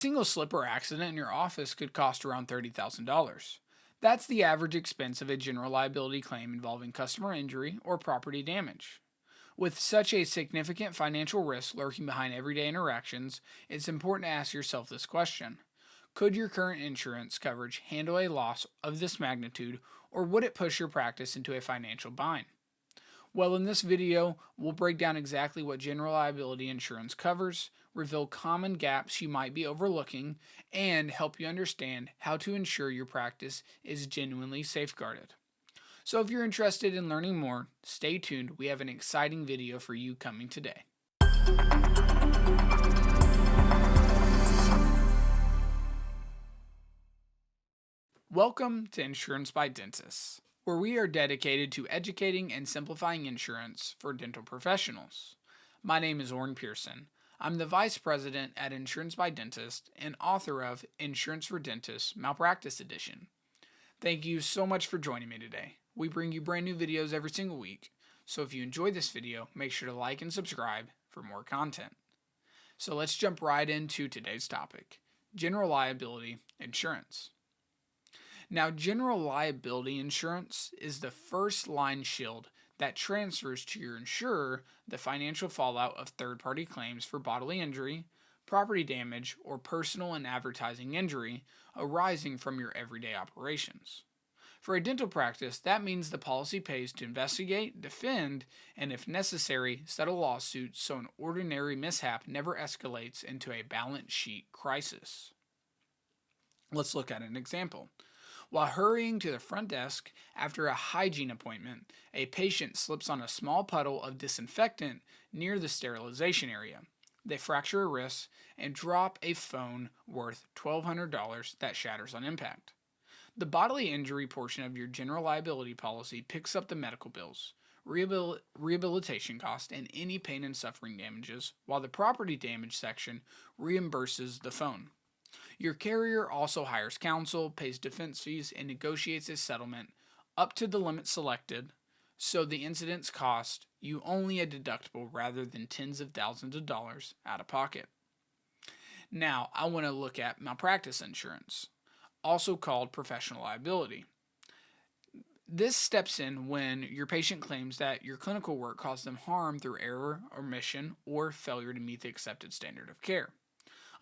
Single slip or accident in your office could cost around $30,000. That's the average expense of a general liability claim involving customer injury or property damage. With such a significant financial risk lurking behind everyday interactions, it's important to ask yourself this question. Could your current insurance coverage handle a loss of this magnitude, or would it push your practice into a financial bind? Well, in this video, we'll break down exactly what general liability insurance covers, reveal common gaps you might be overlooking, and help you understand how to ensure your practice is genuinely safeguarded. So if you're interested in learning more, stay tuned. We have an exciting video for you coming today. Welcome to Insurance by Dentists, where we are dedicated to educating and simplifying insurance for dental professionals. My name is Oran Pearson. I'm the Vice President at Insurance by Dentist and author of Insurance for Dentists Malpractice Edition. Thank you so much for joining me today. We bring you brand new videos every single week, so if you enjoyed this video, make sure to like and subscribe for more content. So let's jump right into today's topic, general liability insurance. Now, general liability insurance is the first line shield that transfers to your insurer the financial fallout of third-party claims for bodily injury, property damage, or personal and advertising injury arising from your everyday operations. For a dental practice, that means the policy pays to investigate, defend, and if necessary, settle lawsuits so an ordinary mishap never escalates into a balance sheet crisis. Let's look at an example. While hurrying to the front desk after a hygiene appointment, a patient slips on a small puddle of disinfectant near the sterilization area. They fracture a wrist and drop a phone worth $1,200 that shatters on impact. The bodily injury portion of your general liability policy picks up the medical bills, rehabilitation costs, and any pain and suffering damages, while the property damage section reimburses the phone. Your carrier also hires counsel, pays defense fees, and negotiates a settlement up to the limit selected, so the incidents cost you only a deductible rather than tens of thousands of dollars out of pocket. Now, I want to look at malpractice insurance, also called professional liability. This steps in when your patient claims that your clinical work caused them harm through error, omission, or failure to meet the accepted standard of care.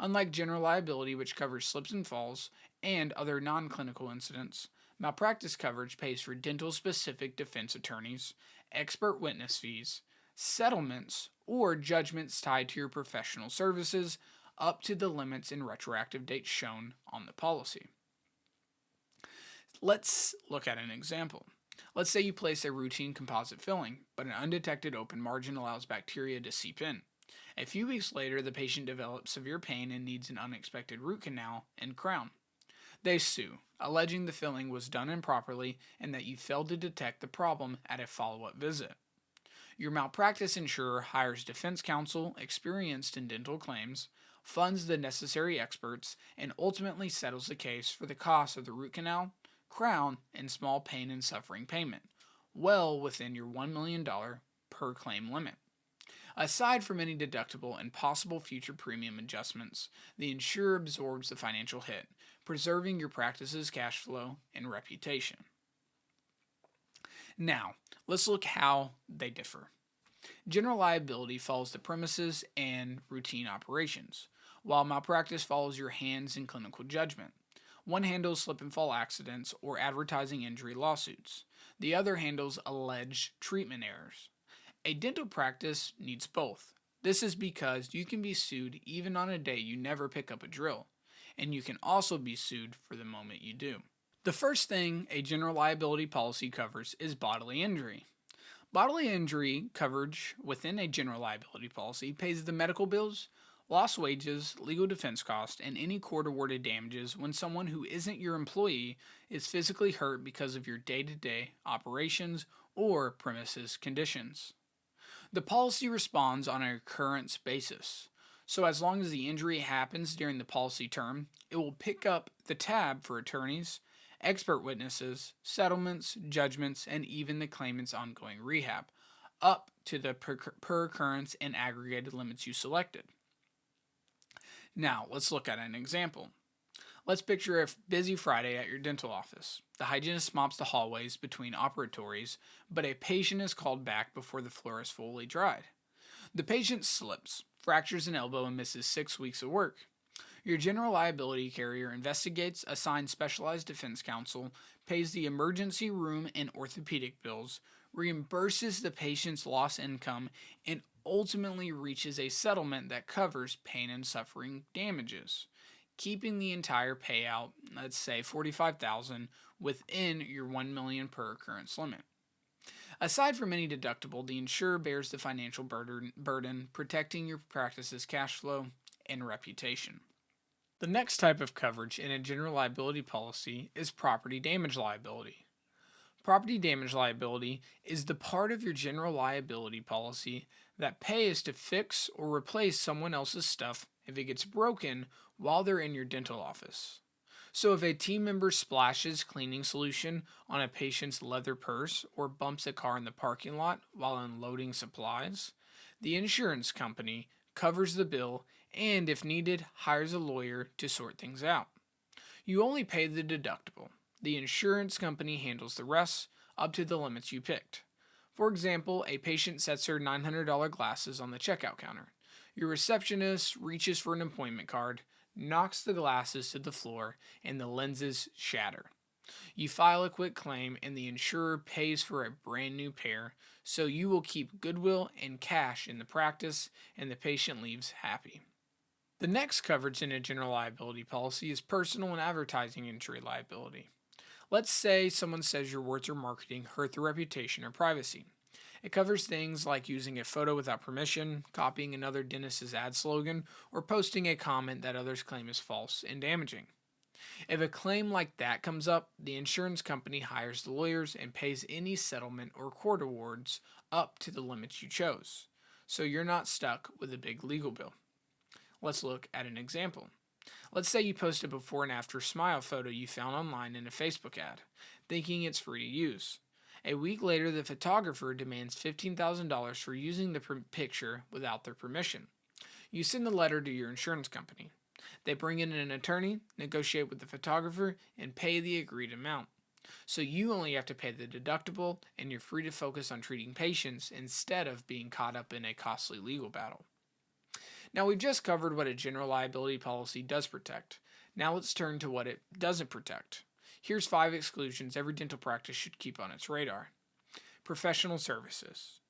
Unlike general liability, which covers slips and falls and other non-clinical incidents, malpractice coverage pays for dental-specific defense attorneys, expert witness fees, settlements, or judgments tied to your professional services up to the limits and retroactive dates shown on the policy. Let's look at an example. Let's say you place a routine composite filling, but an undetected open margin allows bacteria to seep in. A few weeks later, the patient develops severe pain and needs an unexpected root canal and crown. They sue, alleging the filling was done improperly and that you failed to detect the problem at a follow-up visit. Your malpractice insurer hires defense counsel experienced in dental claims, funds the necessary experts, and ultimately settles the case for the cost of the root canal, crown, and small pain and suffering payment, well within your $1 million per claim limit. Aside from any deductible and possible future premium adjustments, the insurer absorbs the financial hit, preserving your practice's cash flow and reputation. Now, let's look how they differ. General liability follows the premises and routine operations, while malpractice follows your hands and clinical judgment. One handles slip and fall accidents or advertising injury lawsuits. The other handles alleged treatment errors. A dental practice needs both. This is because you can be sued even on a day you never pick up a drill, and you can also be sued for the moment you do. The first thing a general liability policy covers is bodily injury. Bodily injury coverage within a general liability policy pays the medical bills, lost wages, legal defense costs, and any court-awarded damages when someone who isn't your employee is physically hurt because of your day-to-day operations or premises conditions. The policy responds on an occurrence basis, so as long as the injury happens during the policy term, it will pick up the tab for attorneys, expert witnesses, settlements, judgments, and even the claimant's ongoing rehab, up to the per occurrence and aggregated limits you selected. Now, let's look at an example. Let's picture a busy Friday at your dental office. The hygienist mops the hallways between operatories, but a patient is called back before the floor is fully dried. The patient slips, fractures an elbow, and misses 6 weeks of work. Your general liability carrier investigates, assigns specialized defense counsel, pays the emergency room and orthopedic bills, reimburses the patient's lost income, and ultimately reaches a settlement that covers pain and suffering damages, keeping the entire payout, let's say $45,000, within your $1 million per occurrence limit. Aside from any deductible, the insurer bears the financial burden, protecting your practice's cash flow and reputation. The next type of coverage in a general liability policy is property damage liability. Property damage liability is the part of your general liability policy that pays to fix or replace someone else's stuff if it gets broken while they're in your dental office. So if a team member splashes cleaning solution on a patient's leather purse or bumps a car in the parking lot while unloading supplies, the insurance company covers the bill and, if needed, hires a lawyer to sort things out. You only pay the deductible. The insurance company handles the rest up to the limits you picked. For example, a patient sets her $900 glasses on the checkout counter. Your receptionist reaches for an appointment card, knocks the glasses to the floor, and the lenses shatter. You file a quick claim and the insurer pays for a brand new pair, so you will keep goodwill and cash in the practice and the patient leaves happy. The next coverage in a general liability policy is personal and advertising injury liability. Let's say someone says your words or marketing hurt their reputation or privacy. It covers things like using a photo without permission, copying another dentist's ad slogan, or posting a comment that others claim is false and damaging. If a claim like that comes up, the insurance company hires the lawyers and pays any settlement or court awards up to the limits you chose, so you're not stuck with a big legal bill. Let's look at an example. Let's say you post a before and after smile photo you found online in a Facebook ad, thinking it's free to use. A week later, the photographer demands $15,000 for using the picture without their permission. You send a letter to your insurance company. They bring in an attorney, negotiate with the photographer, and pay the agreed amount. So you only have to pay the deductible, and you're free to focus on treating patients instead of being caught up in a costly legal battle. Now, we've just covered what a general liability policy does protect. Now let's turn to what it doesn't protect. Here's 5 exclusions every dental practice should keep on its radar. Professional services.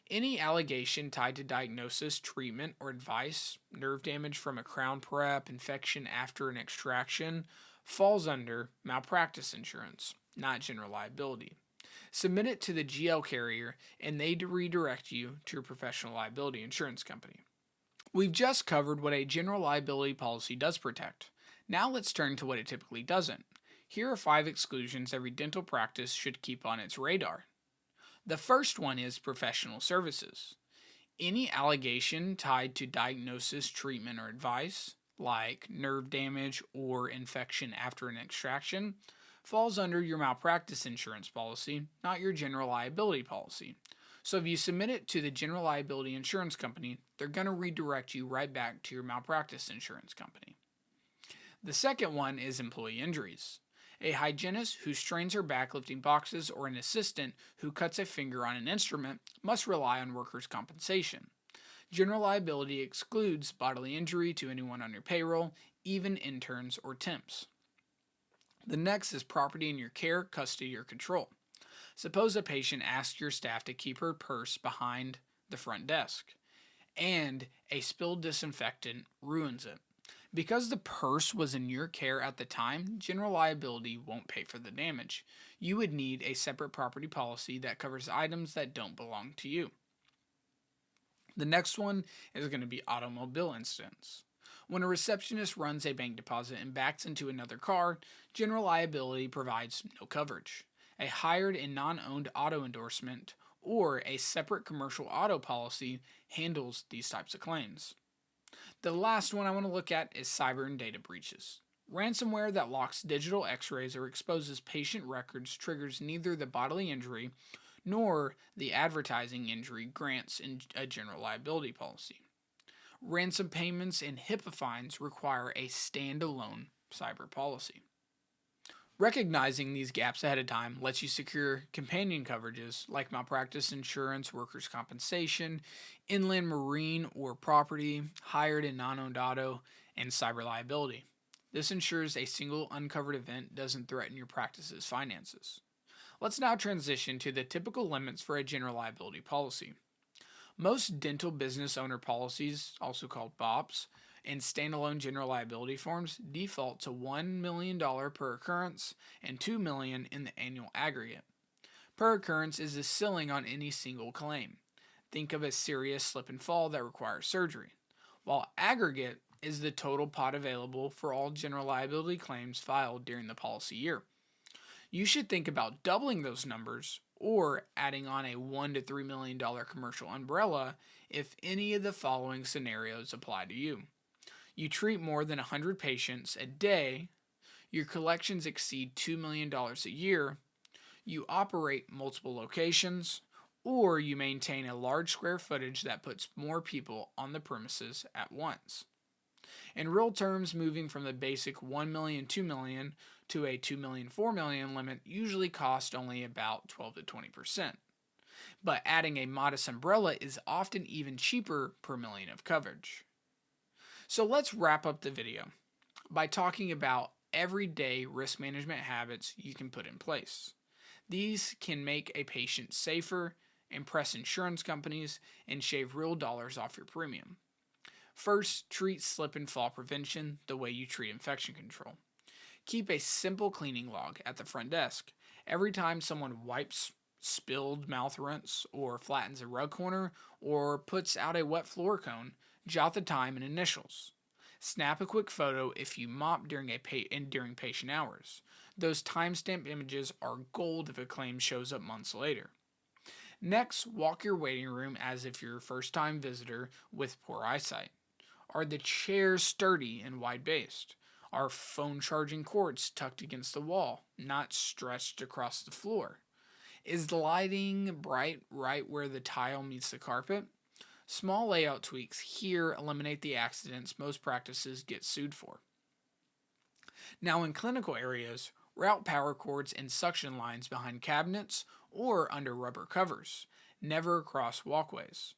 Any allegation tied to diagnosis, treatment, or advice, nerve damage from a crown prep, infection after an extraction, falls under malpractice insurance, not general liability. Submit it to the GL carrier and they redirect you to your professional liability insurance company. We've just covered what a general liability policy does protect. Now let's turn to what it typically doesn't. Here are 5 exclusions every dental practice should keep on its radar. The first one is professional services. Any allegation tied to diagnosis, treatment, or advice, like nerve damage or infection after an extraction, falls under your malpractice insurance policy, not your general liability policy. So if you submit it to the general liability insurance company, they're going to redirect you right back to your malpractice insurance company. The second one is employee injuries. A hygienist who strains her back lifting boxes or an assistant who cuts a finger on an instrument must rely on workers' compensation. General liability excludes bodily injury to anyone on your payroll, even interns or temps. The next is property in your care, custody, or control. Suppose a patient asks your staff to keep her purse behind the front desk, and a spilled disinfectant ruins it. Because the purse was in your care at the time, general liability won't pay for the damage. You would need a separate property policy that covers items that don't belong to you. The next one is going to be automobile incidents. When a receptionist runs a bank deposit and backs into another car, general liability provides no coverage. A hired and non-owned auto endorsement or a separate commercial auto policy handles these types of claims. The last one I want to look at is cyber and data breaches. Ransomware that locks digital x-rays or exposes patient records triggers neither the bodily injury nor the advertising injury grants in a general liability policy. Ransom payments and HIPAA fines require a standalone cyber policy. Recognizing these gaps ahead of time lets you secure companion coverages like malpractice insurance, workers' compensation, inland marine or property, hired and non-owned auto, and cyber liability. This ensures a single uncovered event doesn't threaten your practice's finances. Let's now transition to the typical limits for a general liability policy. Most dental business owner policies, also called BOPs, and standalone general liability forms default to $1 million per occurrence and $2 million in the annual aggregate. Per occurrence is the ceiling on any single claim. Think of a serious slip and fall that requires surgery, while aggregate is the total pot available for all general liability claims filed during the policy year. You should think about doubling those numbers or adding on a $1 to $3 million commercial umbrella if any of the following scenarios apply to you. You treat more than 100 patients a day, your collections exceed $2 million a year, you operate multiple locations, or you maintain a large square footage that puts more people on the premises at once. In real terms, moving from the basic $1 million, $2 million to a $2 million, $4 million limit usually costs only about 12 to 20%. But adding a modest umbrella is often even cheaper per million of coverage. So let's wrap up the video by talking about everyday risk management habits you can put in place. These can make a patient safer, impress insurance companies, and shave real dollars off your premium. First, treat slip and fall prevention the way you treat infection control. Keep a simple cleaning log at the front desk. Every time someone wipes spilled mouth rinse or flattens a rug corner or puts out a wet floor cone, jot the time and initials. Snap a quick photo if you mop during patient hours. Those timestamp images are gold if a claim shows up months later. Next, walk your waiting room as if you're a first-time visitor with poor eyesight. Are the chairs sturdy and wide-based? Are phone charging cords tucked against the wall, not stretched across the floor? Is the lighting bright right where the tile meets the carpet? Small layout tweaks here eliminate the accidents most practices get sued for. Now in clinical areas, route power cords and suction lines behind cabinets or under rubber covers, never across walkways.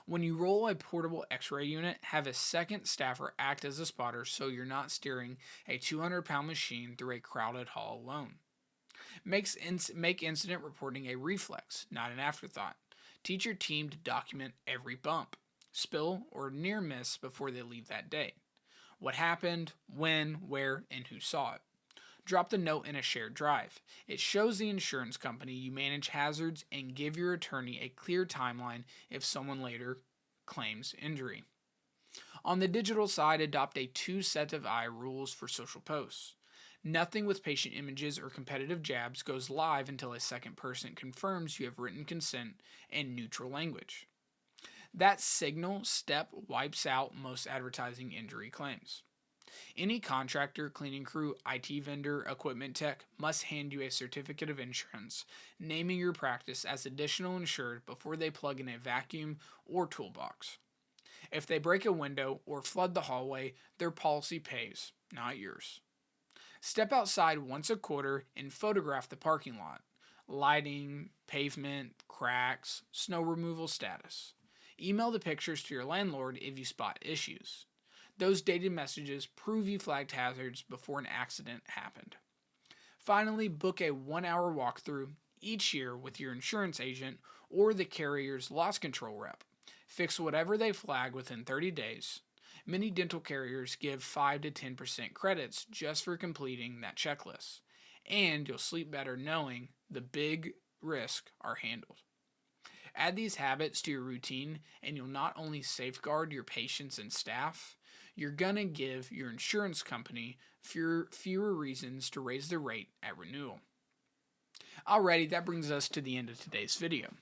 When you roll a portable x-ray unit, have a second staffer act as a spotter so you're not steering a 200-pound machine through a crowded hall alone. Make incident reporting a reflex, not an afterthought. Teach your team to document every bump, spill, or near miss before they leave that day. What happened, when, where, and who saw it. Drop the note in a shared drive. It shows the insurance company you manage hazards and give your attorney a clear timeline if someone later claims injury. On the digital side, adopt a 2 set of eye rules for social posts. Nothing with patient images or competitive jabs goes live until a second person confirms you have written consent and neutral language. That signal step wipes out most advertising injury claims. Any contractor, cleaning crew, IT vendor, equipment tech must hand you a certificate of insurance, naming your practice as additional insured before they plug in a vacuum or toolbox. If they break a window or flood the hallway, their policy pays, not yours. Step outside once a quarter and photograph the parking lot, lighting, pavement, cracks, snow removal status. Email the pictures to your landlord if you spot issues. Those dated messages prove you flagged hazards before an accident happened. Finally, book a 1-hour walkthrough each year with your insurance agent or the carrier's loss control rep. Fix whatever they flag within 30 days. Many dental carriers give 5 to 10% credits just for completing that checklist, and you'll sleep better knowing the big risks are handled. Add these habits to your routine, and you'll not only safeguard your patients and staff, you're gonna give your insurance company fewer reasons to raise the rate at renewal. Alrighty, that brings us to the end of today's video.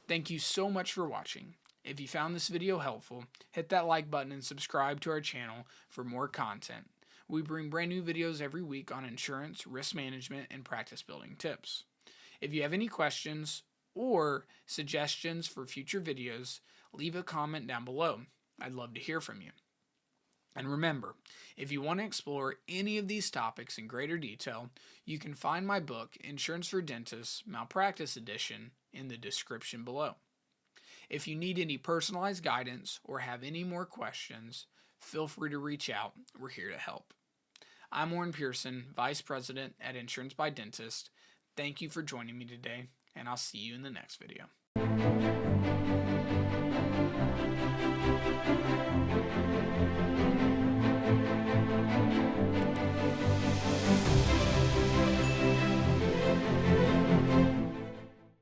Thank you so much for watching. If you found this video helpful, hit that like button and subscribe to our channel for more content. We bring brand new videos every week on insurance, risk management, and practice building tips. If you have any questions or suggestions for future videos, leave a comment down below. I'd love to hear from you. And remember, if you want to explore any of these topics in greater detail, you can find my book, Insurance for Dentists, Malpractice Edition, in the description below. If you need any personalized guidance or have any more questions, feel free to reach out. We're here to help. I'm Oran Pearson, Vice President at Insurance by Dentist. Thank you for joining me today, and I'll see you in the next video.